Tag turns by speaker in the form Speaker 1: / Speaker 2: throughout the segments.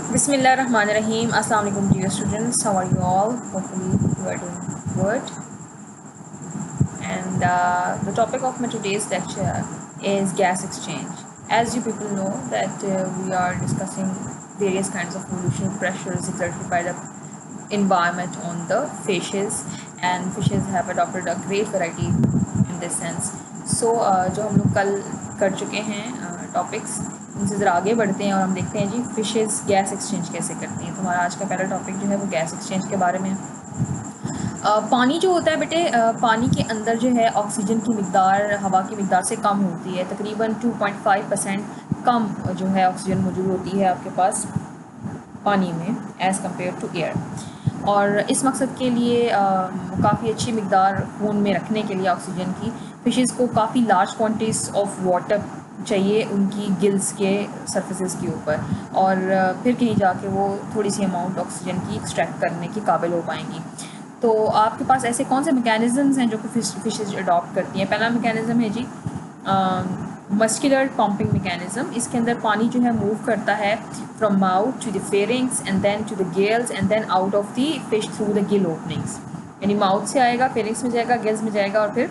Speaker 1: Bismillahirrahmanirrahim. Assalamu alaikum dear students. How are you all? Hopefully you are doing good. And the topic of my today's lecture is gas exchange. As you people know that we are discussing various kinds of pollution pressures exerted by the environment on the fishes, and fishes have adopted a great variety in this sense. So जो हम लोग कल कर चुके हैं topics, उनसे ज़रा आगे बढ़ते हैं और हम देखते हैं जी फिशेस गैस एक्सचेंज कैसे करती हैं। तो हमारा आज का पहला टॉपिक जो है वो गैस एक्सचेंज के बारे में है। पानी जो होता है बेटे, पानी के अंदर जो है ऑक्सीजन की मिकदार हवा की मिकदार से कम होती है, तकरीबन 2.5% कम जो है ऑक्सीजन मौजूद होती है आपके पास पानी में एज़ कम्पेयर टू एयर। और इस मकसद के लिए काफ़ी अच्छी मिकदार खून में रखने के लिए ऑक्सीजन की फिशेस को काफ़ी लार्ज क्वांटिटीज़ ऑफ वाटर चाहिए उनकी गिल्स के सरफेसेस के ऊपर, और फिर कहीं जाके वो थोड़ी सी अमाउंट ऑक्सीजन की एक्सट्रैक्ट करने के काबिल हो पाएंगी। तो आपके पास ऐसे कौन से मैकेनिज़म्स हैं जो कि फिशेज अडॉप्ट करती हैं। पहला मैकेनिज़्म है जी मस्कुलर पंपिंग मैकेनिज़्म। इसके अंदर पानी जो है मूव करता है from mouth to the pharynx and then to the gills and then out of the fish through the gill openings. यानी माउथ से आएगा, फेरिंग्स में जाएगा, गिल्स में जाएगा और फिर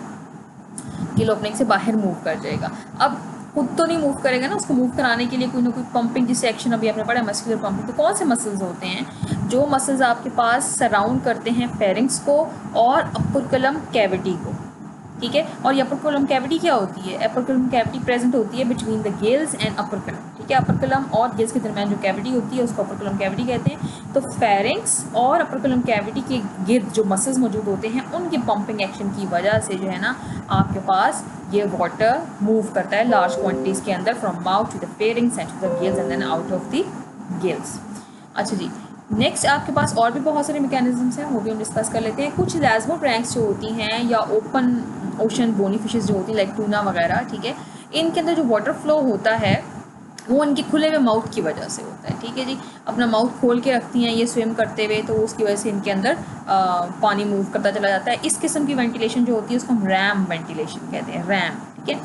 Speaker 1: गिल ओपनिंग से बाहर मूव कर जाएगा। अब खुद तो नहीं मूव करेगा ना, उसको मूव कराने के लिए कोई ना कोई पंपिंग, जिस एक्शन अभी आपने पढ़ा मस्कुलर पंपिंग। तो कौन से मसल्स होते हैं जो मसल्स आपके पास सराउंड करते हैं फेरिंग्स को और अपर कलम कैविटी को, ठीक है। और ये अपर कलम कैविटी क्या होती है? अपर कलम कैविटी प्रेजेंट होती है between the gills and upper कलम, ठीक है। अपर कलम और गिल्स के दरमियान जो कैविटी होती है उसको अपर कलम कैविटी कहते हैं। तो फेरिंग्स और अपर कलम कैविटी के गिर्द जो मसल्स मौजूद होते हैं उनके पंपिंग एक्शन की वजह से जो है ना आपके पास ये वाटर मूव करता है लार्ज क्वांटिटीज़ के अंदर from mouth to the pharynx and to the gills and then out of the gills. अच्छा जी, नेक्स्ट आपके पास और भी बहुत सारे मैकेनिज्म्स हैं, वो भी हम डिस्कस कर लेते हैं। कुछ इलास्मोब्रैंक्स जो होती हैं या ओपन ओशन बोनी फिशेस जो होती हैं लाइक टूना वगैरह, ठीक है, इनके अंदर जो वाटर फ्लो होता है वो इनके खुले हुए माउथ की वजह से होता है, ठीक है जी। अपना माउथ खोल के रखती हैं ये स्विम करते हुए, तो उसकी वजह से इनके अंदर पानी मूव करता चला जाता है। इस किस्म की वेंटिलेशन जो होती है उसको हम रैम वेंटिलेशन कहते हैं, रैम, ठीक है।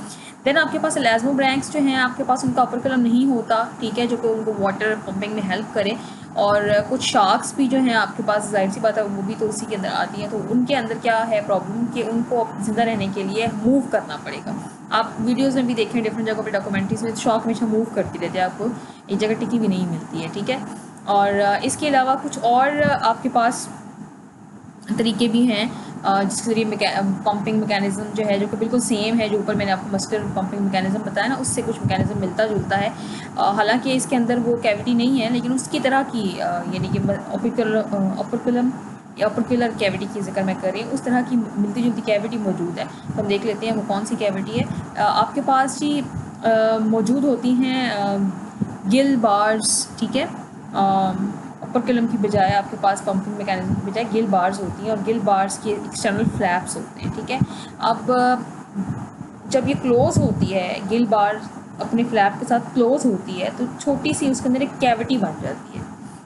Speaker 1: देन आपके पास इलास्मोब्रैंक्स जो हैं आपके पास उनका अपर कलम नहीं होता, ठीक है, जो कि उनको वाटर पंपिंग में हेल्प करे। और कुछ शार्क्स भी जो हैं आपके पास, जाहिर सी बात है वो भी तो उसी के अंदर आती हैं। तो उनके अंदर क्या है प्रॉब्लम कि उनको ज़िंदा रहने के लिए मूव करना पड़ेगा। आप वीडियोज़ में भी देखें डिफरेंट जगहों पे डॉक्यूमेंट्रीज में, शार्क हमेशा मूव करती रहती है, आपको एक जगह टिकी भी नहीं मिलती है, ठीक है। और इसके अलावा कुछ और आपके पास तरीके भी हैं जिसके जरिए पंपिंग मैकेनिज़्म जो है, जो कि बिल्कुल सेम है जो ऊपर मैंने आपको मस्कुलर पंपिंग मैकेनिज़्म बताया ना, उससे कुछ मैकेनिज़्म मिलता जुलता है। हालांकि इसके अंदर वो कैविटी नहीं है, लेकिन उसकी तरह की यानी कि अपर कलम या अपर कैविटी की जिक्र मैं कर रही हूँ, उस तरह की मिलती जुलती कैविटी मौजूद है। तो हम देख लेते हैं वो कौन सी कैविटी है। आपके पास जी मौजूद होती हैं गिल बार्स, ठीक है। अपर कलम की बजाय आपके पास पंपिंग मैकेनिज्म की बजाय गिल बार्स होती हैं और गिल बार्स के एक्सटर्नल फ्लैप्स होते हैं, ठीक है। अब जब ये क्लोज़ होती है, गिल बार अपने फ्लैप के साथ क्लोज़ होती है, तो छोटी सी उसके अंदर एक कैविटी बन जाती है।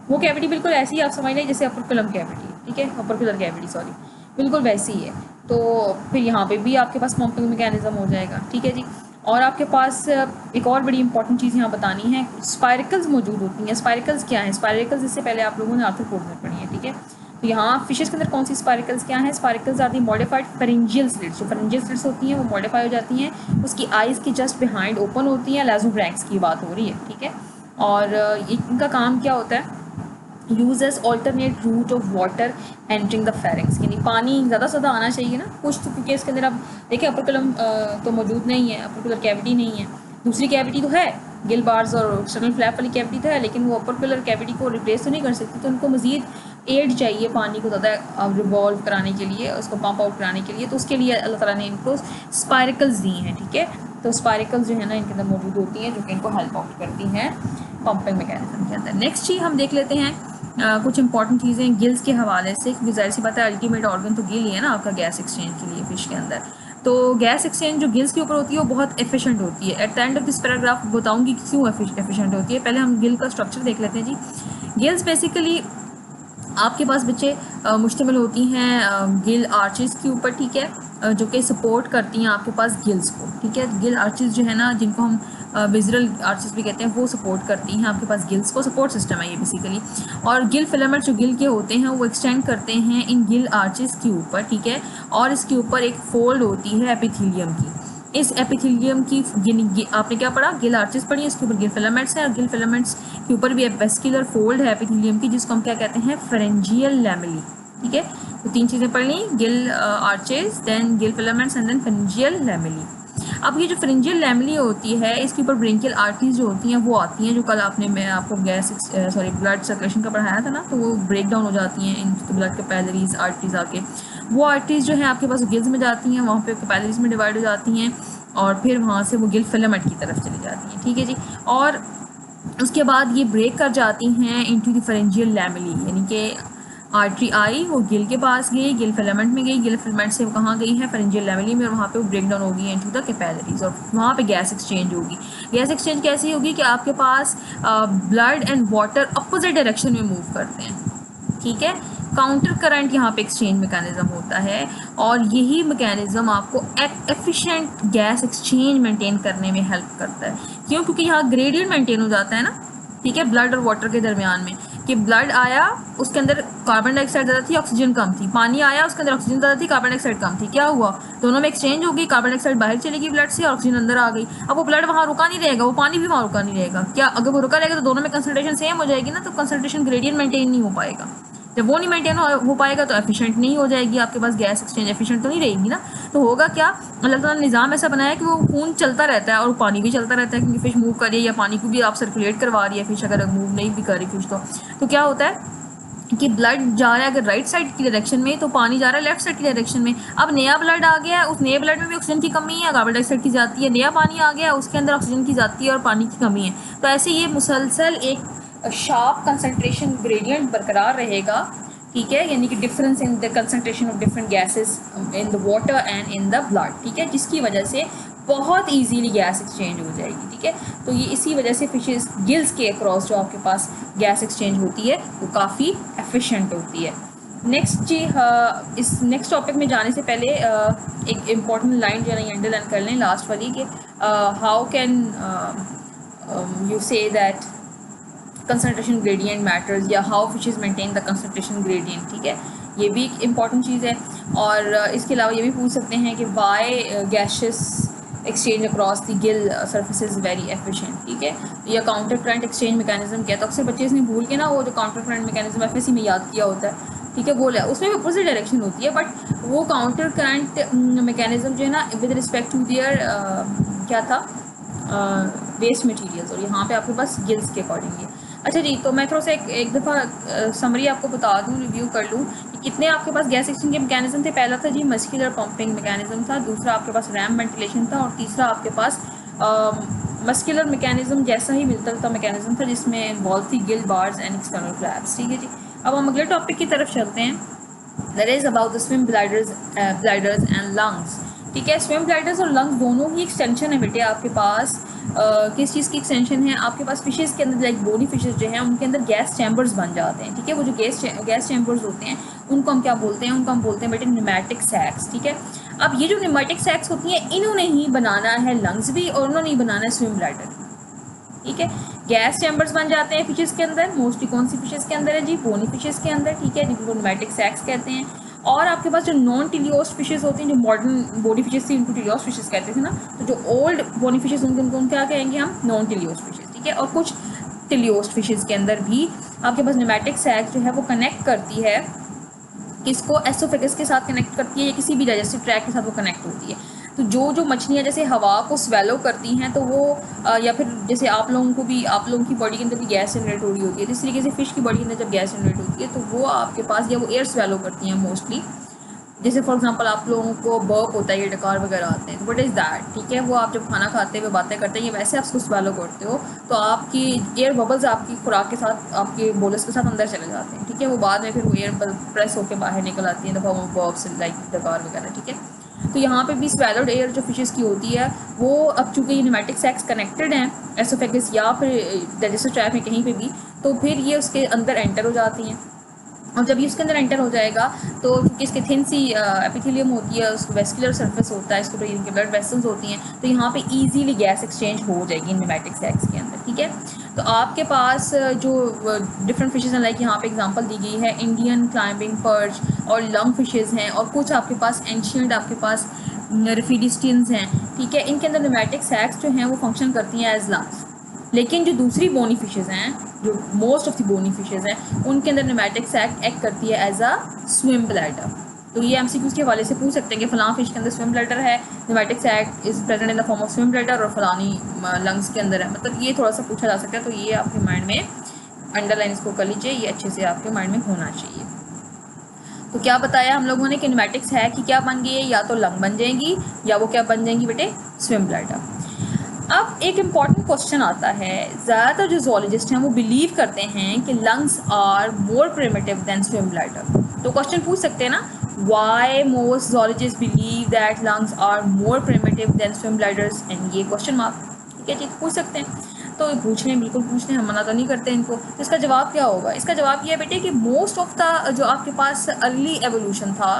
Speaker 1: वो कैविटी बिल्कुल ऐसी आप समझ लें जैसे अपर कलम कैविटी, ठीक है, अपर कलर कैविटी सॉरी, बिल्कुल वैसी ही है। तो फिर यहाँ पे भी आपके पास पंपिंग मैकेनिज्म हो जाएगा, ठीक है जी। और आपके पास एक और बड़ी इंपॉर्टेंट चीज़ यहाँ बतानी है, स्पाइरिकल्स मौजूद होती हैं। स्पाइरिकल्स क्या हैं? स्पाइरिकल्स इससे पहले आप लोगों ने आर्थ्रोपोड में पढ़ी है, ठीक है। तो यहाँ फिशेस के अंदर कौन सी स्पाइरिकल्स क्या हैं? Spiracles are the modified pharyngeal slits. जो फेरिंजियल स्लिट्स होती हैं वो मॉडिफाई हो जाती हैं, उसकी आइज़ की जस्ट बिहाइंड ओपन होती हैं। इलास्मोब्रैंक्स की बात हो रही है, ठीक है। और इनका काम क्या होता है? Use as alternate route of water entering the pharynx. यानी पानी ज़्यादा से ज़्यादा आना चाहिए ना कुछ, तो क्योंकि इसके अंदर आप देखिए अपर कलम तो मौजूद नहीं है, अपर कलर कैविटी नहीं है, दूसरी कैविटी तो है, गिल बार्स और एक्सटर्नल फ्लैप वाली कैविटी तो है, लेकिन वो अपर कलर कैविटी को रिप्लेस तो नहीं कर सकती। तो उनको मज़ीद एड चाहिए पानी को ज़्यादा रिवॉल्व कराने के लिए, उसको पंप आउट कराने के लिए। तो उसके लिए अल्लाह ताला ने इनको स्पाइरिकल्स दी हैं, ठीक है। तो स्पाइरिकल्स जो है ना इनके अंदर मौजूद होती हैं, जो कि इनको हेल्प आउट करती हैं पंपिंग मैकेनिज्म के अंदर। नेक्स्ट चीज़ हम देख लेते हैं कुछ इंपॉर्टेंट चीज़ें गिल्स के हवाले से, क्योंकि ज़ाहिर सी बात है अल्टीमेट ऑर्गन तो गिल ही है ना आपका गैस एक्सचेंज के लिए फिश के अंदर। तो गैस एक्सचेंज जो गिल्स के ऊपर होती है वो बहुत एफिशिएंट होती है। At the end of this paragraph बताऊंगी कि क्यों एफिशिएंट होती है। पहले हम गिल का स्ट्रक्चर देख लेते हैं जी। गिल्स बेसिकली आपके पास बच्चे मुश्तमिल होती हैं गिल आर्चेस के ऊपर, ठीक है, जो कि सपोर्ट करती हैं आपके पास गिल्स को, ठीक है। गिल आर्चेस जो है ना जिनको हम विजुअल आर्चेस भी कहते हैं, वो सपोर्ट करती हैं आपके पास गिल्स को। सपोर्ट सिस्टम है ये बेसिकली। और गिल फिलामेंट्स जो गिल के होते हैं वो एक्सटेंड करते हैं इन गिल आर्चेस के ऊपर, ठीक है। और इसके ऊपर एक फोल्ड होती है एपिथेलियम की। इस एपिथेलियम की आपने क्या पढ़ा, गिल आर्चेस पढ़ी, इसके ऊपर गिल फिलामेंट्स हैं, और गिल फिलामेंट्स के ऊपर भी एक वेस्कुलर फोल्ड है एपिथेलियम की, जिसको हम क्या कहते हैं, फेरेंजियल लैमेली, ठीक है। तो 3 चीज़ें पढ़ ली, gill arches, then gill filaments and then pharyngeal lamellae. अब ये जो फेरेंजियल लैमेली होती है, इसके ऊपर ब्रेंकियल आर्टरीज जो होती हैं वो आती हैं, जो कल मैं आपको ब्लड सर्कुलेशन का पढ़ाया था ना, तो वो ब्रेक डाउन हो जाती हैं इन ब्लड कैपिलरीज आर्टरीज आके। वो आर्टरीज जो है आपके पास गिल्स में जाती हैं, वहाँ पे कैपिलरीज में डिवाइड हो जाती हैं, और फिर वहाँ से वो गिल फिलामेंट की तरफ चली जाती हैं, ठीक है जी। और उसके बाद ये ब्रेक कर जाती हैं इनटू द फेरेंजियल लैमेली, यानी कि आर्टरी आई, वो गिल के पास गई, गिल फिलामेंट में गई, गिल फिलामेंट से वो कहाँ गई है, फेरेंजियल लैमेली में, और वहाँ पे वो ब्रेक डाउन होगी इनटू द कैपिलरीज, और वहाँ पे गैस एक्सचेंज होगी। गैस एक्सचेंज कैसी होगी कि आपके पास blood and water opposite direction में मूव करते हैं, ठीक है। काउंटर करंट यहाँ पे एक्सचेंज मैकेनिज्म होता है, और यही मैकेनिज्म आपको एफिशिएंट गैस एक्सचेंज मेंटेन करने में हेल्प करता है। क्यों? क्योंकि यहाँ ग्रेडियंट मेंटेन हो जाता है ना, ठीक है, ब्लड और वाटर के दरमियान में, कि ब्लड आया उसके अंदर कार्बन डाइऑक्साइड ज़्यादा थी, ऑक्सीजन कम थी, पानी आया उसके अंदर ऑक्सीजन ज़्यादा थी, कार्बन डाइऑक्साइड कम थी, क्या हुआ, दोनों में एक्सचेंज हो गई, कार्बन डाइऑक्साइड बाहर चलेगी ब्लड से और ऑक्सीजन अंदर आ गई। अब वो ब्लड वहाँ रुका नहीं रहेगा, वो पानी भी वहाँ रुका नहीं रहेगा, क्या अगर वो रुका रहेगा तो दोनों में कंसंट्रेशन सेम हो जाएगी ना, तो कंसंट्रेशन ग्रेडियंट मेंटेन नहीं हो पाएगा। जब वो नहीं मेंटेन हो पाएगा तो एफिशिएंट नहीं हो जाएगी आपके पास गैस एक्सचेंज, एफिशिएंट तो नहीं रहेगी ना। तो होगा क्या, अल्लाह ताला ने निज़ाम ऐसा बनाया कि वो खून चलता रहता है और पानी भी चलता रहता है, क्योंकि फिश मूव कर रही है या पानी को भी आप सर्कुलेट करवा रही है फिश, अगर मूव नहीं भी कर रही फिश तो क्या होता है कि ब्लड जा रहा है अगर राइट साइड की डायरेक्शन में, तो पानी जा रहा है लेफ्ट साइड की डायरेक्शन में। अब नया ब्लड आ गया है, उस नए ब्लड में भी ऑक्सीजन की कमी है, कार्बन डाइऑक्साइड की जाती है, नया पानी आ गया उसके अंदर ऑक्सीजन की जाती है और पानी की कमी है। तो ऐसे ये मुसलसल एक शार्प कंसंट्रेशन ग्रेडियंट बरकरार रहेगा, ठीक है, यानी कि difference in the concentration of different gases in the water and in the blood, ठीक है, जिसकी वजह से बहुत इजीली गैस एक्सचेंज हो जाएगी, ठीक है। तो ये इसी वजह से फिशेस गिल्स के अक्रॉस जो आपके पास गैस एक्सचेंज होती है वो काफ़ी एफिशिएंट होती है। नेक्स्ट जी, इस नेक्स्ट टॉपिक में जाने से पहले एक इम्पॉर्टेंट लाइन जो है ना अंडरलाइन कर लें, लास्ट वाली, कि how can you say that concentration gradient matters, या how fishes maintain the concentration gradient, ठीक है, ये भी एक इम्पॉर्टेंट चीज़ है। और इसके अलावा ये भी पूछ सकते हैं कि why gases exchange across the gill surface is very efficient, ठीक है, या काउंटर करंट एक्सचेंज मैकेनिज्म क्या है। तो अक्सर बच्चे इसमें भूल के ना वो जो काउंटर करंट मैकेनिज्म एफएससी में याद किया होता है, ठीक है, वो है, उसमें भी अपोजिट डायरेक्शन होती है, बट वो काउंटर करंट मैकेनिज्म जो है ना विद रिस्पेक्ट टू दियर क्या था, वेस्ट मटीरियल्स, और यहाँ पे आपके पास गिल्स के अकॉर्डिंगली। अच्छा जी, तो मैं थोड़ा सा एक दफ़ा समरी आपको बता दूँ, रिव्यू कर लूँ कि कितने आपके पास गैस एक्सचेंज के मैकेनिज्म थे। पहला था जी मस्कुलर पंपिंग मैकेनिज्म था, दूसरा आपके पास रैम वेंटिलेशन था, और तीसरा आपके पास मस्कुलर मैकेनिज्म जैसा ही मिलता जुलता मैकेनिज्म था, जिसमें इन्वॉल्व थी Gill bars and external flaps, ठीक है जी। अब हम अगले टॉपिक की तरफ चलते हैं, that is about the swim bladders and lungs, ठीक है। स्विम ब्लैडर्स और लंग्स दोनों ही एक्सटेंशन है बेटे आपके पास। किस चीज़ की एक्सटेंशन है आपके पास, फिशेस के अंदर, लाइक बोनी फिशेस जो हैं उनके अंदर गैस चैम्बर्स बन जाते हैं, ठीक है। वो जो गैस चैम्बर्स होते हैं उनको हम क्या बोलते हैं, उनको हम बोलते हैं बेटे न्यूमैटिक सैक्स, ठीक है। अब ये जो न्यूमैटिक सैक्स होती हैं, इन्होंने ही बनाना है लंग्स भी, और उन्होंने ही बनाना है स्विम ब्लैडर, ठीक है। गैस चैम्बर्स बन जाते हैं फिशेस के अंदर, मोस्टली कौन सी फिशेस के अंदर है जी, बोनी फिशेस के अंदर, ठीक है, जिनको न्यूमैटिक सैक्स कहते हैं। और आपके पास जो नॉन टिलियोस्ट फिशेस होती हैं, जो मॉडर्न बॉडी फिशेस थी उनको टिलियोस्ट फिशेस कहते थे ना, तो जो ओल्ड बॉडी फिशेस उनको क्या कहेंगे हम, नॉन टिलियोस्ट फिशेस, ठीक है। और कुछ टिलियोस्ट फिशेस के अंदर भी आपके पास न्यूमैटिक सैक जो है वो कनेक्ट करती है, किसको, एसोफेगस के साथ कनेक्ट करती है, या किसी भी डाइजेस्टिव ट्रैक के साथ वो कनेक्ट होती है। तो जो मछलियाँ जैसे हवा को स्वेलो करती हैं, तो वो या फिर जैसे आप लोगों की बॉडी के अंदर भी गैस जनरेट हो रही होती है, तो इस तरीके से फिश की बॉडी के अंदर जब गैस जनरेट होती है तो वो आपके पास, या वो एयर स्वेलो करती हैं मोस्टली। जैसे फॉर एग्जांपल आप लोगों को बर्प होता है, ये डकार वगैरह आते हैं, तो व्हाट इज़ दैट, ठीक है, वो आप जब खाना खाते हुए बातें करते हैं, ये वैसे आप उसको स्वेलो करते हो, तो आपकी एयर बबल्स आपकी खुराक के साथ, आपके बोलस के साथ अंदर चले जाते हैं, ठीक है। वो बाद में फिर वो एयर प्रेस होकर बाहर निकल आती है, द फॉर्म ऑफ बर्प्स लाइक डकार वगैरह, ठीक है। तो यहाँ पे भी स्वेलोड एयर जो फिशेस की होती है वो, अब चूँकि ये न्यूमैटिक सैक्स कनेक्टेड हैं एसोफेगस या फिर डाइजेस्टिव ट्रैक में कहीं पे भी, तो फिर ये उसके अंदर एंटर हो जाती हैं, और जब ये उसके अंदर एंटर हो जाएगा तो क्योंकि इसके थिन सी एपिथेलियम होती है, उसको वेस्कुलर सरफेस होता है, इसके ऊपर इनके ब्लड वेसल्स होती हैं, तो यहाँ पे इजीली गैस एक्सचेंज हो जाएगी न्यूमेटिक सैक्स के अंदर, ठीक है। तो आपके पास जो डिफरेंट फिशेज़ हैं, लाइक यहाँ पे एग्जांपल दी गई है इंडियन क्लाइंबिंग पर्च और लंग फिशेज़ हैं, और कुछ आपके पास एंशियंट आपके पास रेफिडिस्टियंस हैं, ठीक है। इनके अंदर न्यूमेटिक सैक्स जो हैं वो फंक्शन करती हैं एज लंग्स। लेकिन जो दूसरी बोनी फिशेज़ हैं, जो most of the bony fishes हैं, उनके अंदर न्यूमेटिक सैक एक्ट करती है एज अ स्विम ब्लैडर। तो ये एमसीक्यूज़ के हवाले से पूछ सकते हैं कि फ़लाँ फिश के अंदर स्विम ब्लैडर है, pneumatic sac is present in the form of swim bladder, और फलानी लंग्स के अंदर है, मतलब ये थोड़ा सा पूछा जा सकता है। तो ये आपके माइंड में अंडरलाइन इसको कर लीजिए, ये अच्छे से आपके माइंड में होना चाहिए। तो क्या बताया हम लोगों ने कि न्यूमेटिक्स है कि क्या बन गई है, या तो लंग बन जाएंगी या वो क्या बन जाएंगी बेटे, स्विम ब्लैडर। अब एक इम्पॉर्टेंट क्वेश्चन आता है, ज़्यादातर जो जोलॉजिस्ट हैं वो बिलीव करते हैं कि lungs are more primitive than swim bladder. तो क्वेश्चन पूछ सकते हैं ना, why most zoologists believe that lungs are more primitive than swim bladders, and ये क्वेश्चन मार्क, ठीक है जी, पूछ सकते हैं। तो पूछ लें, बिल्कुल पूछ लें, हम मना तो नहीं करते इनको। तो इसका जवाब क्या होगा, इसका जवाब ये है बेटे कि मोस्ट ऑफ द जो आपके पास अर्ली एवोल्यूशन था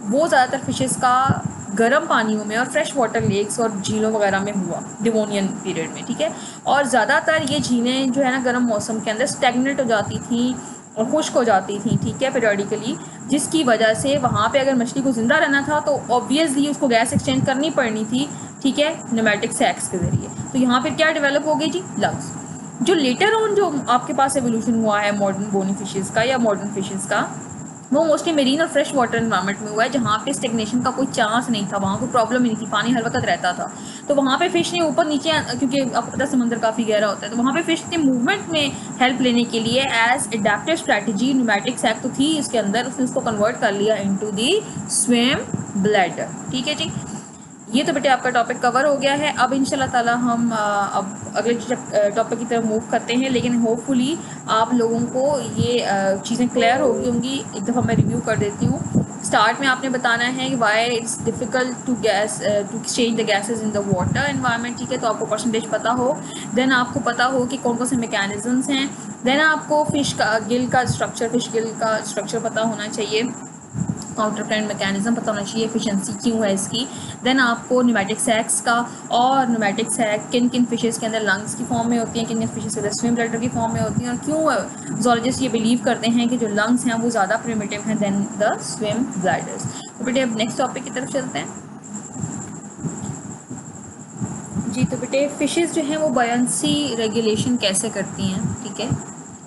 Speaker 1: वो ज़्यादातर फिशेज़ का गर्म पानियों में और फ्रेश वाटर लेक्स और झीलों वगैरह में हुआ डिवोनियन पीरियड में, ठीक है। और ज़्यादातर ये झीलें जो है ना गर्म मौसम के अंदर स्टैग्नेट हो जाती थी और खुश्क हो जाती थी, ठीक है, पीरियडिकली, जिसकी वजह से वहाँ पे अगर मछली को ज़िंदा रहना था तो ऑब्वियसली उसको गैस एक्सचेंज करनी पड़नी थी, ठीक है, न्यूमेटिक सैक्स के ज़रिए। तो यहाँ पर क्या डेवलप हो गई जी, लंग्स। जो लेटर ऑन जो आपके पास एवोल्यूशन हुआ है मॉडर्न बोनी फिशेज़ का या मॉडर्न फिशेज़ का, वो मोस्टली मेरीन और फ्रेश वाटर इन्वायरमेंट में हुआ है, जहाँ पे स्टेग्नेशन का कोई चांस नहीं था, वहाँ कोई प्रॉब्लम ही नहीं थी, पानी हर वक्त रहता था। तो वहाँ पे फिश ने ऊपर नीचे, क्योंकि आपको पता है समंदर काफ़ी गहरा होता है, तो वहाँ पे फिश ने मूवमेंट में हेल्प लेने के लिए as adaptive strategy pneumatic sac तो थी इसके अंदर, उसने उसको कन्वर्ट कर लिया इनटू दी स्विम ब्लैडर, ठीक है जी। ये तो बेटे आपका टॉपिक कवर हो गया है। अब इंशाल्लाह ताला हम अब अगले टॉपिक की तरफ मूव करते हैं, लेकिन होपफुली आप लोगों को ये चीज़ें क्लियर हो गई होंगी। एक दफ़ा मैं रिव्यू कर देती हूँ। स्टार्ट में आपने बताना है कि why it's difficult to exchange the gases in the water environment, ठीक है, तो आपको परसेंटेज पता हो। देन आपको पता हो कि कौन कौन से मैकेनिज़म्स हैं। देन आपको फ़िश का गिल का स्ट्रक्चर पता होना चाहिए, काउंटर करंट मैकेनिज्म पता होना चाहिए, एफिशिएंसी क्यों है इसकी। देन आपको न्यूमेटिक सैक्स का, और न्यूमेटिक सैक किन किन फिशेज़ के अंदर लंग्स की फॉर्म में होती हैं, किन किन फिशेज़ के अंदर स्विम ब्लैडर की फॉर्म में होती हैं, और क्यों जोलॉजिस्ट ये बिलीव करते हैं कि जो लंग्स हैं वो ज़्यादा प्रिमिटिव हैं देन द स्विम ब्लैडर्स। तो बेटे अब नेक्स्ट टॉपिक की तरफ चलते हैं जी। तो बेटे फिशेज़ जो हैं वो बायंसी रेगुलेशन कैसे करती हैं, ठीक है,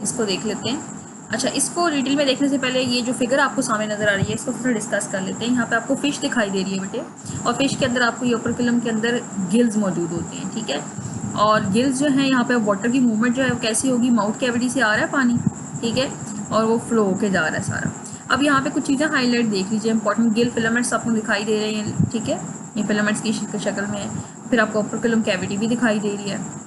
Speaker 1: इसको देख लेते हैं। अच्छा, इसको डिटेल में देखने से पहले ये जो फिगर आपको सामने नज़र आ रही है इसको थोड़ा डिस्कस कर लेते हैं। यहाँ पे आपको फ़िश दिखाई दे रही है बेटे, और फिश के अंदर आपको ये ओपरकुलम के अंदर गिल्स मौजूद होती हैं, ठीक है। और गिल्स जो हैं यहाँ पे वाटर की मूवमेंट जो है वो कैसी होगी, माउथ कैविटी से आ रहा है पानी, ठीक है, और वो फ्लो होके जा रहा है सारा। अब यहाँ पे कुछ चीज़ें हाईलाइट देख लीजिए, इंपॉर्टेंट गिल फिलामेंट्स आपको दिखाई दे रहे हैं, ठीक है, ये फिलामेंट्स की शक्ल में है। फिर आपको ओपरकुलम कैविटी भी दिखाई दे रही है।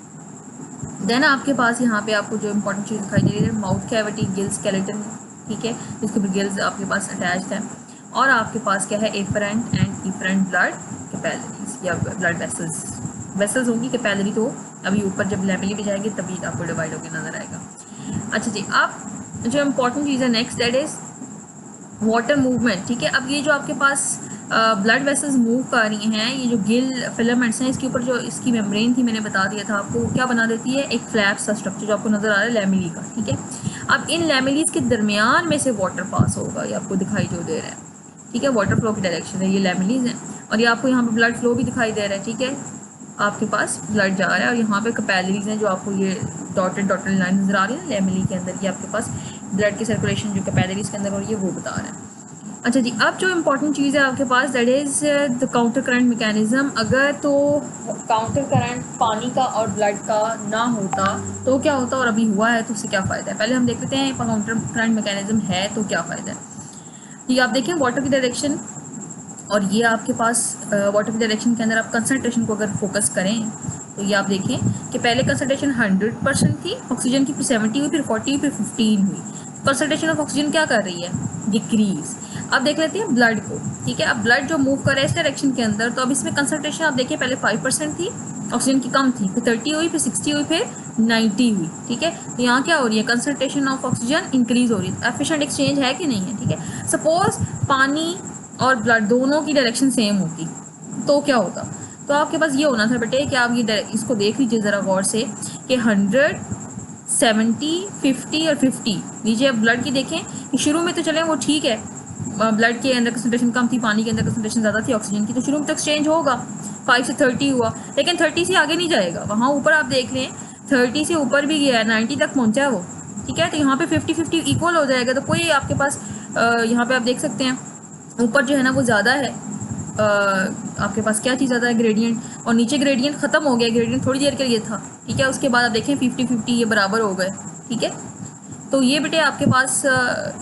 Speaker 1: देन आपके पास यहाँ पे आपको जो इंपॉर्टेंट चीज़ दिखाई दे रही है, माउथ कैविटी, गिल स्केलेटन, ठीक है, जिसके भी गिल्स आपके पास अटैच्ड है। और आपके पास क्या है, afferent and efferent blood capillaries या ब्लड वेसल्स होंगी। कैपिलरी तो अभी ऊपर जब लैमेली पे जाएंगे तभी आपको डिवाइड होकर नजर आएगा। अच्छा जी, अब जो इम्पोर्टेंट चीज़ है next, that is water movement, ठीक है। अब ये जो आपके पास ब्लड वेसल्स मूव कर रही हैं, ये जो गिल फिलामेंट्स हैं, इसके ऊपर जो इसकी मेम्ब्रेन थी मैंने बता दिया था आपको, क्या बना देती है, एक फ्लैप सा स्ट्रक्चर जो आपको नज़र आ रहा है लैमेली का, ठीक है। अब इन लैमेलीज के दरमियान में से वाटर पास होगा, ये आपको दिखाई जो दे रहा है, ठीक है, वाटर फ्लो की डायरेक्शन है, ये लैमेलीज हैं। और ये आपको यहाँ पर ब्लड फ्लो भी दिखाई दे रहा है, ठीक है, आपके पास ब्लड जा रहा है। और यहाँ पे कैपिलरीज हैं जो आपको ये डॉटेड लाइन नज़र आ रही है लैमेली के अंदर, ये आपके पास ब्लड की सर्कुलेशन जो कैपिलरीज के अंदर हो रही है वो बता रहा है। अच्छा जी, अब जो इम्पोर्टेंट चीज़ है आपके पास, that is the counter current mechanism. अगर तो काउंटर करंट पानी का और ब्लड का ना होता तो क्या होता, और अभी हुआ है तो उससे क्या फ़ायदा है। पहले हम देख लेते हैं काउंटर करंट मैकेनिज्म है तो क्या फ़ायदा है। ये आप देखें वाटर की डायरेक्शन, और ये आपके पास वाटर की डायरेक्शन के अंदर आप कंसनट्रेशन को अगर फोकस करें तो ये आप देखें कि पहले कंसनट्रेशन 100% थी ऑक्सीजन की, फिर 70 हुई, फिर 40 हुई, फिर 15 हुई। कंसनट्रेशन ऑफ ऑक्सीजन क्या कर रही है, डिक्रीज। अब देख लेते हैं ब्लड को, ठीक है। अब ब्लड जो मूव कर रहा है इस डायरेक्शन के अंदर, तो अब इसमें कंसनट्रेशन आप देखिए पहले 5% थी, ऑक्सीजन की कम थी, फिर 30 हुई, फिर 60 हुई, फिर 90 हुई, ठीक है। तो यहाँ क्या हो रही है, कंसनट्रेशन ऑफ ऑक्सीजन इंक्रीज हो रही है, एफिशिएंट एक्सचेंज है कि नहीं है, ठीक है। सपोज पानी और ब्लड दोनों की डायरेक्शन सेम होती तो क्या होता, तो आपके पास ये होना था बेटे कि आप ये इसको देख लीजिए ज़रा गौर से कि 100, 70, 50 और 50, नीचे अब ब्लड की देखें कि शुरू में तो चले वो ठीक है, ब्लड के अंदर कंसनट्रेशन कम थी, पानी के अंदर कंसनट्रेशन ज़्यादा थी ऑक्सीजन की, तो शुरू में तो एक्सचेंज होगा, 5 से 30 हुआ, लेकिन 30 से आगे नहीं जाएगा, वहाँ ऊपर आप देख लें 30 से ऊपर भी गया है, 90 तक पहुँचा है वो, ठीक है। तो यहाँ पे 50-50 इक्वल हो जाएगा, तो कोई आपके पास यहाँ पे आप देख सकते हैं ऊपर जो है ना वो ज़्यादा है, आपके पास क्या चीज़ ज़्यादा है, ग्रेडियंट, और नीचे ग्रेडियंट ख़त्म हो गया, ग्रेडियंट थोड़ी देर के लिए था, ठीक है। उसके बाद आप देखें 50-50 ये बराबर हो गए, ठीक है। तो ये बेटे आपके पास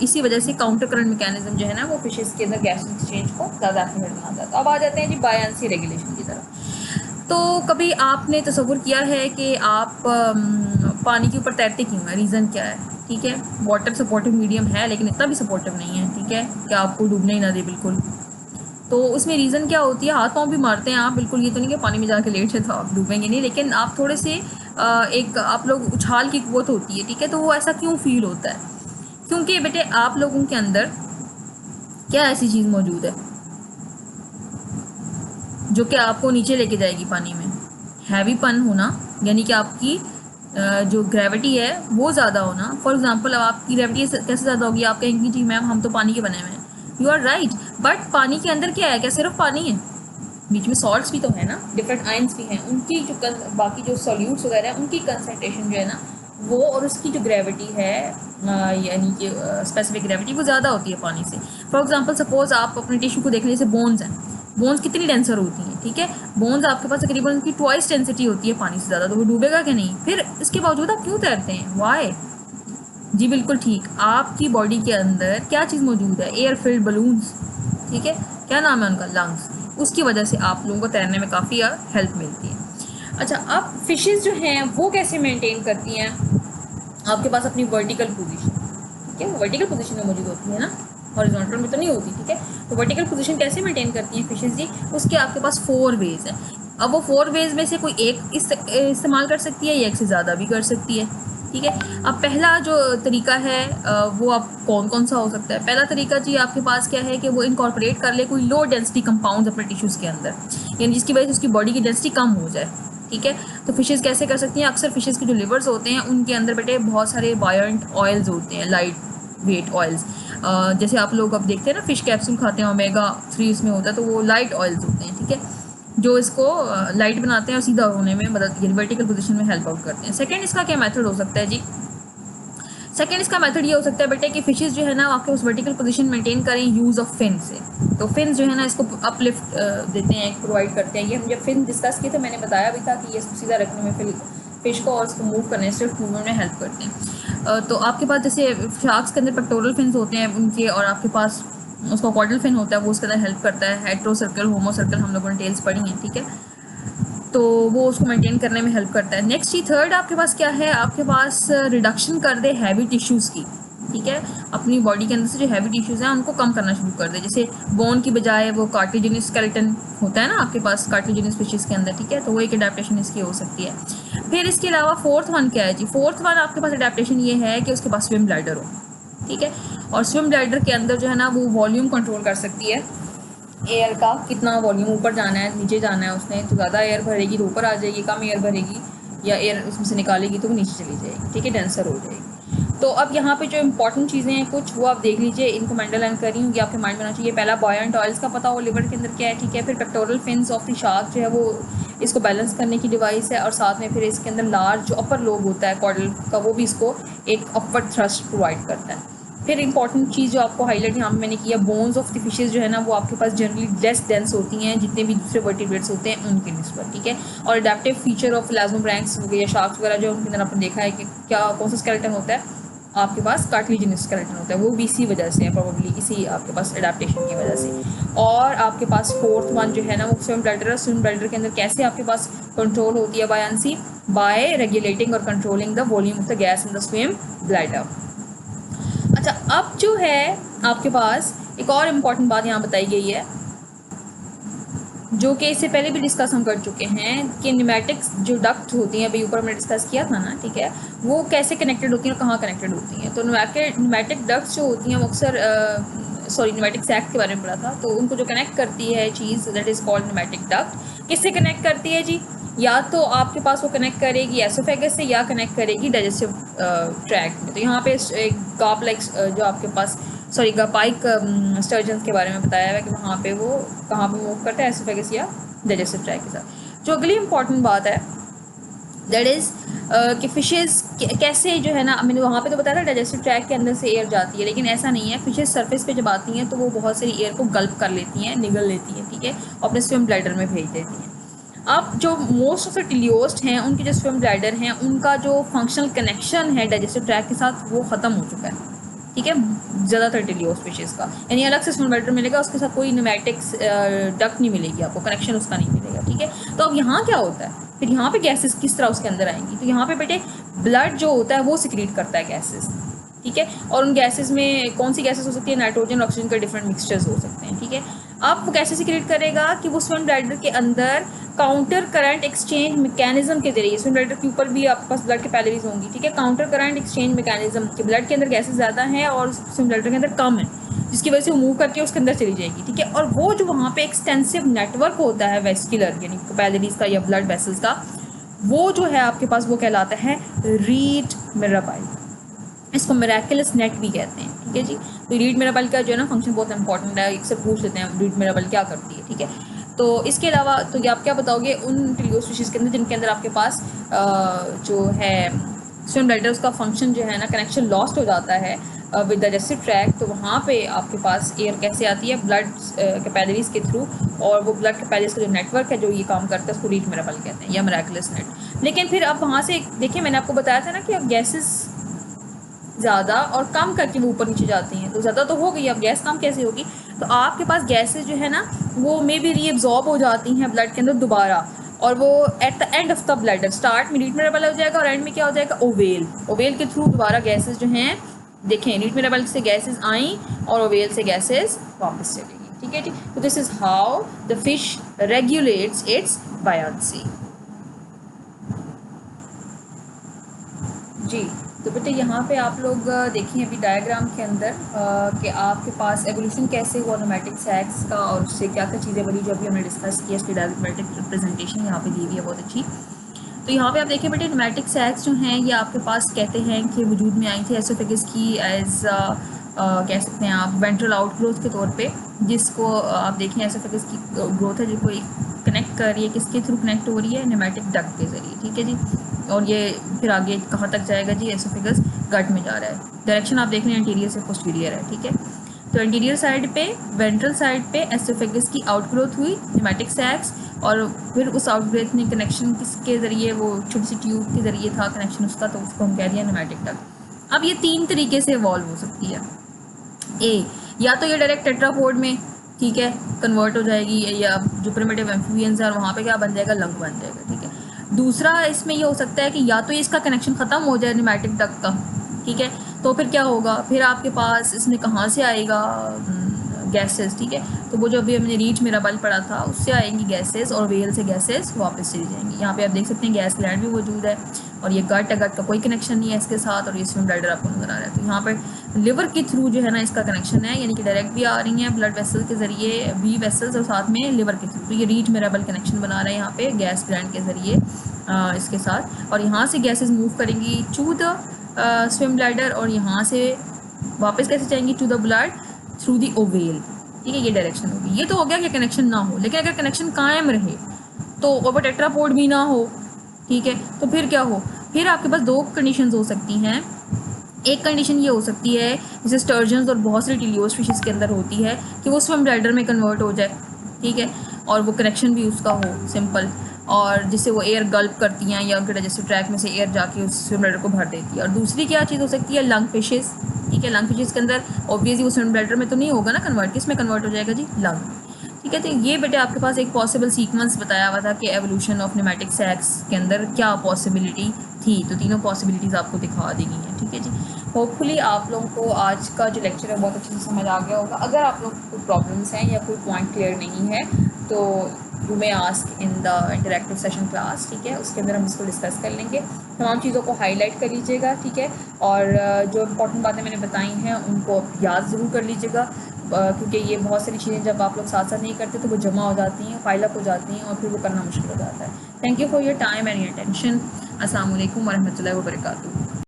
Speaker 1: इसी वजह से काउंटर करंट मैकेनिज्म जो है ना वो फिशेस के अंदर गैस एक्सचेंज को ज़्यादा एफिशिएंट बनाता है। तो अब आ जाते हैं जी बायंसी रेगुलेशन की तरफ। तो कभी आपने तसव्वुर किया है कि आप पानी के ऊपर तैरते क्यों हैं, रीज़न क्या है, ठीक है। वाटर सपोर्टिव मीडियम है लेकिन इतना भी सपोर्टिव नहीं है, ठीक है, कि आपको डूबने ही ना दे बिल्कुल। तो उसमें रीज़न क्या होती है, हाथ पाँव भी मारते हैं आप, बिल्कुल ये तो नहीं कि पानी में जाके लेट है तो आप डूबेंगे नहीं, लेकिन आप थोड़े से एक आप लोग उछाल की कुव्वत होती है, ठीक है। तो वो ऐसा क्यों फील होता है, क्योंकि बेटे आप लोगों के अंदर क्या ऐसी चीज़ मौजूद है जो कि आपको नीचे लेके जाएगी पानी में, हैवीपन होना, यानी कि आपकी जो ग्रेविटी है वो ज़्यादा होना। फॉर एग्जांपल अब आपकी ग्रेविटी कैसे ज़्यादा होगी, आप कहेंगे जी मैम हम तो पानी के बने हुए हैं, यू आर राइट, बट पानी के अंदर क्या है, क्या सिर्फ पानी है, बीच में सॉल्ट्स भी तो है ना, डिफरेंट आयंस भी हैं, उनकी जो बाकी जो सॉल्यूट्स वगैरह हैं उनकी कंसनट्रेशन जो है ना वो, और उसकी जो ग्रेविटी है यानी कि स्पेसिफिक ग्रेविटी वो ज़्यादा होती है पानी से। फॉर एग्जांपल सपोज आप अपने टिश्यू को देख लीजिए, जैसे बोन्स हैं, बोन्स कितनी डेंसर होती हैं, ठीक है, बोन्स आपके पास तकरीबन उनकी ट्वाइस डेंसिटी होती है पानी से ज़्यादा, तो वो डूबेगा कि नहीं, फिर इसके बावजूद आप क्यों तैरते हैं, वाई, जी बिल्कुल ठीक, आपकी बॉडी के अंदर क्या चीज़ मौजूद है, एयर फिल्ड बलून्स, ठीक है, क्या नाम है उनका, लंग्स, उसकी वजह से आप लोगों को तैरने में काफ़ी हेल्प मिलती है। अच्छा, अब फिशेस जो हैं वो कैसे मेंटेन करती हैं, आपके पास अपनी वर्टिकल पोजीशन, ठीक है, वर्टिकल पोजीशन में मौजूद होती है ना, हॉरिजॉन्टल में तो नहीं होती, ठीक है। तो वर्टिकल पोजीशन कैसे मेंटेन करती हैं फिशेस जी, उसके आपके पास 4 वेज है। अब वो 4 वेज में से कोई एक इस्तेमाल कर सकती है या एक से ज़्यादा भी कर सकती है, ठीक है। अब पहला जो तरीका है वो आप कौन कौन सा हो सकता है, पहला तरीका जी आपके पास क्या है कि वो इनकॉर्पोरेट कर ले कोई लो डेंसिटी कंपाउंड अपने टिश्यूज़ के अंदर, यानी जिसकी वजह से उसकी बॉडी की डेंसिटी कम हो जाए, ठीक है। तो फिशेस कैसे कर सकती हैं, अक्सर फिशेस के जो लिवर्स होते हैं उनके अंदर बेटे बहुत सारे बायोंट ऑयल्स होते हैं, लाइट वेट ऑयल्स, जैसे आप लोग अब देखते हैं ना फिश कैप्सूल खाते हैं, ओमेगा 3 इसमें होता है, तो वो लाइट ऑयल्स होते हैं, ठीक है, जो इसको लाइट बनाते हैं और सीधा होने में मदद, यानी वर्टिकल पोजीशन में हेल्प आउट करते हैं। सेकंड इसका क्या मेथड हो सकता है जी, सेकंड इसका मेथड ये हो सकता है बेटे कि फिशेस जो है ना आपके उस वर्टिकल पोजीशन मेंटेन करें यूज़ ऑफ फिन से। तो फिन जो है ना इसको अपलिफ्ट देते हैं, प्रोवाइड करते हैं। ये हम जब फिन डिस्कस किए थे मैंने बताया भी था कि ये सीधा रखने में फिश को और उसको मूव करने से मूवमेंट में हेल्प करते हैं। तो आपके पास जैसे शार्क्स के अंदर पेक्टोरल फिन्स होते हैं उनके, और आपके पास उसका कॉर्डल फिन होता है, वो उसके अंदर हेल्प करता है, हेट्रो सर्कल होमो सर्कल हम लोगों ने टेल्स पढ़ी हैं, ठीक है, तो वो उसको मेंटेन करने में हेल्प करता है। नेक्स्ट ही थर्ड आपके पास क्या है, आपके पास रिडक्शन कर दे हैवी टिश्यूज़ की, ठीक है, अपनी बॉडी के अंदर से जो हैवी टिश्यूज़ हैं उनको कम करना शुरू कर दे, जैसे बोन की बजाय वो कार्टिलेजिनस स्केलेटन होता है ना आपके पास कार्टिलेजिनस फिशेस के अंदर, ठीक है, तो वो एक अडेप्टेशन इसकी हो सकती है। फिर इसके अलावा फोर्थ वन क्या है जी, फोर्थ वन आपके पास अडेप्टेशन ये है कि उसके पास स्विम ब्लैडर हो, ठीक है, और स्विम ब्लैडर के अंदर जो है ना वो वॉल्यूम कंट्रोल कर सकती है एयर का, कितना वॉल्यूम ऊपर जाना है नीचे जाना है उसने, तो ज़्यादा एयर भरेगी तो ऊपर आ जाएगी, कम एयर भरेगी या एयर उसमें से निकालेगी तो वो नीचे चली जाएगी, ठीक है, डेंसर हो जाएगी। तो अब यहाँ पे जो इंपॉर्टेंट चीज़ें हैं कुछ वो आप देख लीजिए, इनको मैं अंडरलाइन कर रही हूँ कि आपके माइंड में होना चाहिए। पहला बॉयंट ऑयल्स का पता हो लिवर के अंदर क्या है, ठीक है। फिर pectoral fins of the shark जो है वो इसको बैलेंस करने की डिवाइस है, और साथ में फिर इसके अंदर लार्ज जो अपर लोब होता है कॉर्डल का वो भी इसको एक अपवर्ड थ्रस्ट प्रोवाइड करता है। फिर इंपॉर्टेंट चीज़ जो आपको हाईलाइट यहाँ पे मैंने किया, बोन्स ऑफ द फिशेस जो है ना वो आपके पास जनरली लेस डेंस होती हैं जितने भी दूसरे वर्टिब्रेट्स होते हैं उनके निस्बत, ठीक है। और अडेप्टिव फीचर ऑफ प्लाज्मोब्रैंक्स या शार्क्स वगैरह जो उनके अंदर आपने देखा है कि क्या कौन सा स्केलेटन होता है, आपके पास कार्टिलेजिनस स्केलेटन होता है, वो भी इसी वजह से है, प्रोबेबली इसी आपके पास अडेप्टेशन की वजह से। और आपके पास फोर्थ वन जो है ना वो स्विम ब्लैडर है। स्विम ब्लैडर के अंदर कैसे आपके पास कंट्रोल होती है बायंसी, बाय रेगुलेटिंग और controlling the volume of the gas in the swim bladder. अच्छा, अब जो है आपके पास एक और इम्पॉर्टेंट बात यहाँ बताई गई है जो कि इससे पहले भी डिस्कस हम कर चुके हैं कि न्यूमेटिक्स जो डक्ट होती हैं, अभी ऊपर हमने डिस्कस किया था ना, ठीक है, वो कैसे कनेक्टेड होती हैं और कहाँ कनेक्टेड होती हैं। तो न्यूमेटिक डक्ट्स जो होती हैं वो अक्सर न्यूमेटिक सैक के बारे में पढ़ा था, तो उनको जो कनेक्ट करती है चीज़ that is called pneumatic duct. किससे कनेक्ट करती है जी? या तो आपके पास वो कनेक्ट करेगी एसोफेगस से या कनेक्ट करेगी डाइजेस्टिव ट्रैक्ट में। तो यहाँ पे एक गाप लाइक जो आपके पास गापाइक स्टर्जन के बारे में बताया है कि वहाँ पे वो कहाँ पे मूव करता है, एसोफेगस या डाइजेस्टिव ट्रैक्ट के साथ। जो अगली इंपॉर्टेंट बात है दैट इज़ कि फिशेज़ कैसे जो है ना, मैंने वहाँ पे तो बताया था डाइजेस्टिव ट्रैक्ट के अंदर से एयर जाती है, लेकिन ऐसा नहीं है। फिशेज़ सरफेस पे जब आती हैं तो वो बहुत सारी एयर को गल्प कर लेती हैं, निगल लेती हैं, ठीक है, और अपने स्विम ब्लैडर में भेज देती हैं। अब जो मोस्ट ऑफ द टिलियोस्ट हैं, उनके जो स्विम ब्लैडर हैं, उनका जो फंक्शनल कनेक्शन है डाइजेस्टिव ट्रैक्ट के साथ वो ख़त्म हो चुका है, ठीक है, ज़्यादातर टिलियोस्ट फिशेज़ का। यानी अलग से स्विम ब्लैडर मिलेगा, उसके साथ कोई न्यूमेटिक्स डक्ट नहीं मिलेगी आपको, कनेक्शन उसका नहीं मिलेगा, ठीक है। तो अब यहाँ क्या होता है फिर, यहाँ पे गैसेस किस तरह उसके अंदर आएंगी? तो यहाँ पे बेटे ब्लड जो होता है वो सिक्रीट करता है गैसेस, ठीक है, और उन गैसेस में कौन सी गैसेस हो सकती है? नाइट्रोजन ऑक्सीजन के डिफरेंट मिक्सचर्स हो सकते हैं, ठीक है। अब वो कैसे सिक्रीट करेगा कि वो स्विम ब्लैडर के अंदर काउंटर करंट एक्सचेंज मैकेनिज्म के जरिए, स्विम ब्लैडर के ऊपर भी आपके पास ब्लड कैपिलरीज होंगी, ठीक है, काउंटर करंट एक्सचेंज मैकेनिज्म के ब्लड के अंदर गैसेस ज़्यादा हैं और स्विम ब्लैडर के अंदर कम है, जिसकी वजह से वो मूव करके उसके अंदर चली जाएगी, ठीक है। और वो जो वहाँ पे एक्सटेंसिव नेटवर्क होता है वेस्कुलर यानी कैपिलरीज का या ब्लड वेसल्स का, वो जो है आपके पास वो कहलाता है रीड मिराबाइल। इसको मिराकुलस नेट भी कहते हैं, ठीक है जी। तो रीड मिराबाइल का जो है ना फंक्शन बहुत इंपॉर्टेंट है, एक से पूछ लेते हैं रीड मिराबाइल क्या करती है, ठीक है। तो इसके अलावा तो ये आप क्या बताओगे उन टिलियो स्पीशीज़ के अंदर जिनके अंदर आपके पास जो है स्विम ब्लैडर उसका फंक्शन जो है ना कनेक्शन लॉस्ट हो जाता है विद डाइजेस्टिव ट्रैक्ट, तो वहाँ पे आपके पास एयर कैसे आती है? ब्लड कैपिलरीज के थ्रू, और वो ब्लड कैपिलरीज का जो नेटवर्क है जो ये काम करता है उसको रीड मिराबाइल कहते हैं या मिराकुलस नेट। लेकिन फिर अब वहाँ से देखिए, मैंने आपको बताया था ना कि अब गैसेस ज़्यादा और कम करके वो ऊपर नीचे जाती हैं, तो ज़्यादा तो हो गई, अब गैस कम कैसे होगी? तो आपके पास गैसेस जो है ना वो मे बी रीअब्जॉर्ब हो जाती हैं ब्लड के अंदर दोबारा, और वो at the end of the bladder, start में रीड मिराबल हो जाएगा और एंड में क्या हो जाएगा? ओवेल। ओवेल के थ्रू दोबारा गैसेस जो हैं, देखें रीड मिराबल से गैसेस आई और ओवेल से गैसेस वापस चलेगी, ठीक है जी। तो this is how the fish regulates its buoyancy जी। तो बेटे यहाँ पे आप लोग देखिए अभी डायग्राम के अंदर कि आपके पास एवोल्यूशन कैसे हुआ न्यूमेटिक सैक्स का और उससे क्या क्या चीज़ें बनी जो अभी हमने डिस्कस किया, इसकी डायग्रामेटिक रिप्रेजेंटेशन यहाँ पे दी हुई है बहुत अच्छी। तो यहाँ पे आप देखिए बेटे न्यूमेटिक सैक्स जो हैं ये आपके पास कहते हैं कि वजूद में आई थी एसोफेगस की एज कह सकते हैं आप वेंट्रल आउटग्रोथ के तौर पे, जिसको आप देखें एसोफेगस की ग्रोथ है जो कोई कनेक्ट कर रही है, किसके थ्रू कनेक्ट हो रही है? न्यूमेटिक डक्ट के ज़रिए, ठीक है जी। और ये फिर आगे कहाँ तक जाएगा जी? एसोफेगस गट में जा रहा है। डायरेक्शन आप देख लें एंटीरियर से पोस्टीरियर है, ठीक है। तो एंटीरियर साइड पे, वेंट्रल साइड पे एसोफेगस की आउटग्रोथ हुई न्यूमेटिक सैक्स, और फिर उस आउटग्रोथ में कनेक्शन किसके ज़रिए? वो छोटी सी ट्यूब के ज़रिए था कनेक्शन उसका, तो उसको हम कह दिया न्यूमेटिक डक्ट। अब ये तीन तरीके से इवॉल्व हो सकती है। ए, या तो ये डायरेक्ट टेट्रापोड में, ठीक है, कन्वर्ट हो जाएगी, या जो प्रिमिटिव एम्फीबियंस है वहाँ पे क्या बन जाएगा? लंग बन जाएगा, ठीक है। दूसरा इसमें ये हो सकता है कि या तो इसका कनेक्शन ख़त्म हो जाए न्यूमेटिक डक्ट का, ठीक है, तो फिर क्या होगा? फिर आपके पास इसमें कहाँ से आएगा गैसेस, ठीक है। तो वो जो अभी हमने रीच मिराबल पढ़ा था उससे आएंगी गैसेस, और वेल से गैसेस वापस चली जाएंगी। यहाँ पे आप देख सकते हैं गैस ग्लैंड भी मौजूद है, और ये गट का कोई कनेक्शन नहीं है इसके साथ, और ये स्विम ब्लैडर आपको नजर आ रहा है। तो यहाँ पर लिवर के थ्रू जो है ना इसका कनेक्शन है, यानी कि डायरेक्ट भी आ रही हैं ब्लड वेसल के ज़रिए, बी वेसल्स, और साथ में लिवर के थ्रू। तो ये रीच मिराबल कनेक्शन बना रहा है यहाँ पे गैस ग्लैंड के ज़रिए इसके साथ, और यहाँ से गैसेस मूव करेंगी टू द स्विम ब्लैडर, और यहाँ से वापस कैसे जाएंगी? To the blood through the oval, ठीक है। ये डायरेक्शन होगी। ये तो हो गया कि कनेक्शन ना हो, लेकिन अगर कनेक्शन कायम रहे तो ओवर टेट्रापोड भी ना हो, ठीक है, तो फिर क्या हो? फिर आपके पास दो कंडीशंस हो सकती हैं। एक कंडीशन ये हो सकती है जैसे स्टर्जन्स और बहुत सारी टिलियोस फिशेस के अंदर होती है कि वो स्विम ब्लैडर में कन्वर्ट हो जाए, ठीक है, और वो कनेक्शन भी उसका हो सिंपल, और जिससे वो एयर गल्प करती हैं या उनके डाइजेस्टिव ट्रैक में से एयर जाके उस स्विम ब्लैडर को भर देती है। और दूसरी क्या चीज़ हो सकती है? लंग फिशेस, ठीक है। लंग फिशेस के अंदर ऑब्वियसली वो स्विम ब्लैडर में तो नहीं होगा ना कन्वर्ट, किस में कन्वर्ट हो जाएगा जी? लंग, ठीक है। तो ये बेटे आपके पास एक पॉसिबल सीक्वेंस बताया हुआ था कि एवोल्यूशन ऑफ न्यूमेटिक सैक्स के अंदर क्या पॉसिबिलिटी थी, तो तीनों पॉसिबिलिटीज़ आपको दिखा दी गई हैं, ठीक है जी। होपफुली आप लोगों को आज का जो लेक्चर है बहुत अच्छे से समझ आ गया होगा। अगर आप लोग को कोई प्रॉब्लम्स हैं या कोई पॉइंट क्लियर नहीं है तो you may ask in the interactive session class, ठीक है, उसके अंदर हम इसको डिस्कस कर लेंगे। तमाम चीज़ों को हाईलाइट कर लीजिएगा, ठीक है, और जो इंपॉर्टेंट बातें मैंने बताई हैं उनको याद ज़रूर कर लीजिएगा, क्योंकि ये बहुत सारी चीज़ें जब आप लोग साथ साथ नहीं करते तो वो जमा हो जाती हैं, फाइल अप हो जाती हैं और फिर वो करना मुश्किल हो जाता है। Thank you for your time and your attention. अस्सलाम वालेकुम वरहमतुल्लाहि वबरकातुहू।